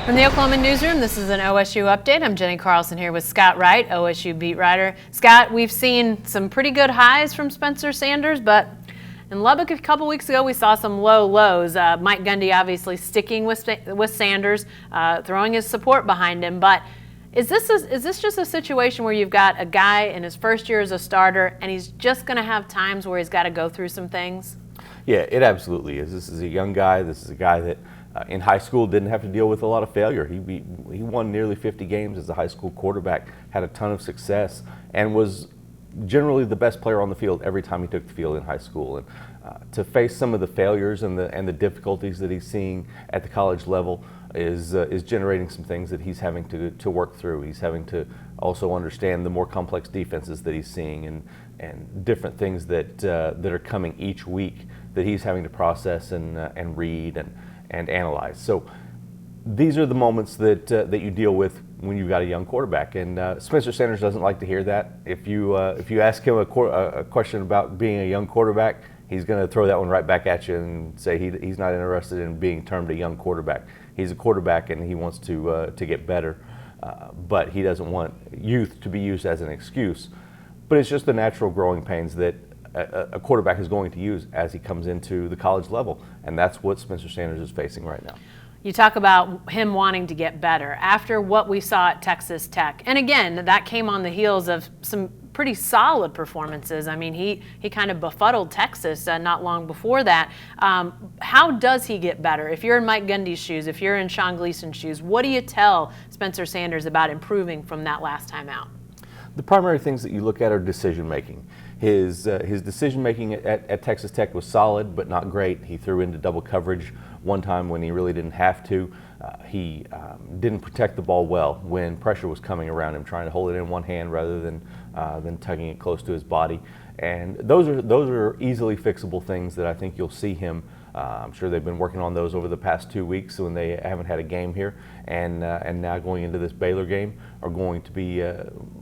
From the Oklahoma Newsroom, this is an OSU update. I'm Jenny Carlson here with Scott Wright, OSU beat writer. Scott, we've seen some pretty good highs from Spencer Sanders, but in Lubbock a couple weeks ago, we saw some low lows. Mike Gundy obviously sticking with Sanders, throwing his support behind him. But is this just a situation where you've got a guy in his first year as a starter, and he's just going to have times where he's got to go through some things? Yeah, it absolutely is. This is a young guy. This is a guy that in high school didn't have to deal with a lot of failure. He won nearly 50 games as a high school quarterback, had a ton of success, and was generally the best player on the field every time he took the field in high school. And to face some of the failures and the difficulties that he's seeing at the college level is generating some things that he's having to work through. He's having to also understand the more complex defenses that he's seeing and different things that are coming each week that he's having to process and read and analyze. So these are the moments that you deal with when you've got a young quarterback. And Spencer Sanders doesn't like to hear that. If you ask him a question about being a young quarterback, he's going to throw that one right back at you and say he's not interested in being termed a young quarterback. He's a quarterback and he wants to get better, but he doesn't want youth to be used as an excuse. But it's just the natural growing pains that a quarterback is going to use as he comes into the college level, and that's what Spencer Sanders is facing right now. You talk about him wanting to get better after what we saw at Texas Tech, and again, that came on the heels of some pretty solid performances. I mean, he kind of befuddled Texas not long before that. How does he get better? If you're in Mike Gundy's shoes, if you're in Sean Gleason's shoes, what do you tell Spencer Sanders about improving from that last time out? The primary things that you look at are decision making. His decision making at Texas Tech was solid, but not great. He threw into double coverage one time when he really didn't have to. He didn't protect the ball well when pressure was coming around him, trying to hold it in one hand rather than tugging it close to his body. And those are easily fixable things that I think you'll see him. I'm sure they've been working on those over the past 2 weeks when they haven't had a game here, and now going into this Baylor game are going to be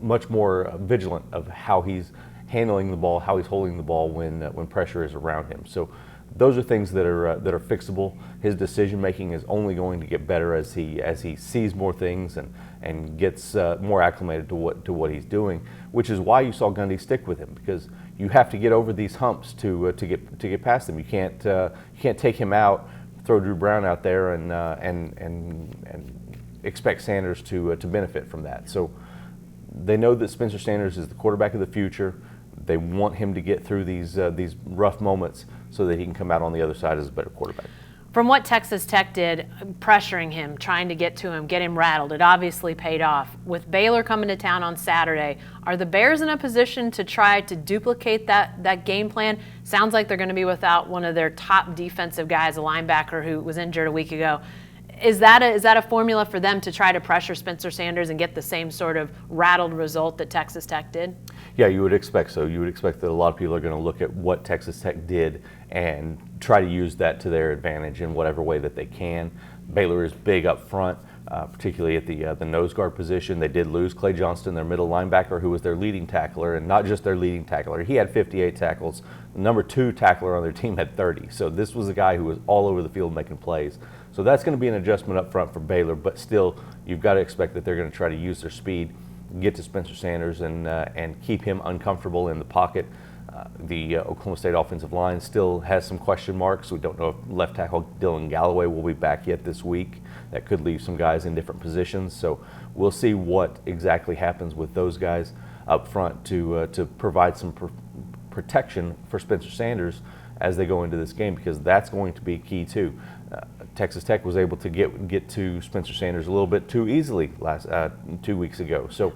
much more vigilant of how he's handling the ball, how he's holding the ball when pressure is around him. So those are things that are fixable. His decision making is only going to get better as he sees more things and gets more acclimated to what he's doing, which is why you saw Gundy stick with him, because you have to get over these humps to get past them. You can't take him out, throw Drew Brown out there and expect Sanders to benefit from that. So they know that Spencer Sanders is the quarterback of the future. They want him to get through these rough moments so that he can come out on the other side as a better quarterback. From what Texas Tech did, pressuring him, trying to get to him, get him rattled, it obviously paid off. With Baylor coming to town on Saturday, are the Bears in a position to try to duplicate that game plan? Sounds like they're going to be without one of their top defensive guys, a linebacker who was injured a week ago. Is that a formula for them to try to pressure Spencer Sanders and get the same sort of rattled result that Texas Tech did? Yeah, you would expect so. You would expect that a lot of people are going to look at what Texas Tech did and try to use that to their advantage in whatever way that they can. Baylor is big up front, particularly at the nose guard position. They did lose Clay Johnston, their middle linebacker, who was their leading tackler, and not just their leading tackler. He had 58 tackles. The number 2 tackler on their team had 30. So this was a guy who was all over the field making plays. So that's going to be an adjustment up front for Baylor, but still, you've got to expect that they're going to try to use their speed, get to Spencer Sanders, and keep him uncomfortable in the pocket. The Oklahoma State offensive line still has some question marks. We don't know if left tackle Dylan Galloway will be back yet this week. That could leave some guys in different positions. So we'll see what exactly happens with those guys up front to provide some protection for Spencer Sanders as they go into this game, because that's going to be key too. Texas Tech was able to get to Spencer Sanders a little bit too easily 2 weeks ago. So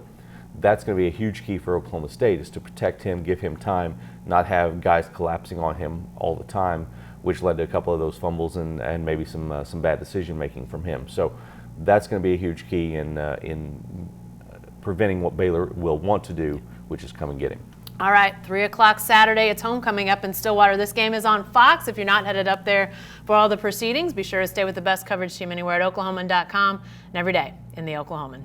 that's going to be a huge key for Oklahoma State, is to protect him, give him time, not have guys collapsing on him all the time, which led to a couple of those fumbles and maybe some bad decision making from him. So that's going to be a huge key in preventing what Baylor will want to do, which is come and get him. All right, 3 o'clock Saturday. It's homecoming up in Stillwater. This game is on Fox. If you're not headed up there for all the proceedings, be sure to stay with the best coverage team anywhere at oklahoman.com and every day in the Oklahoman.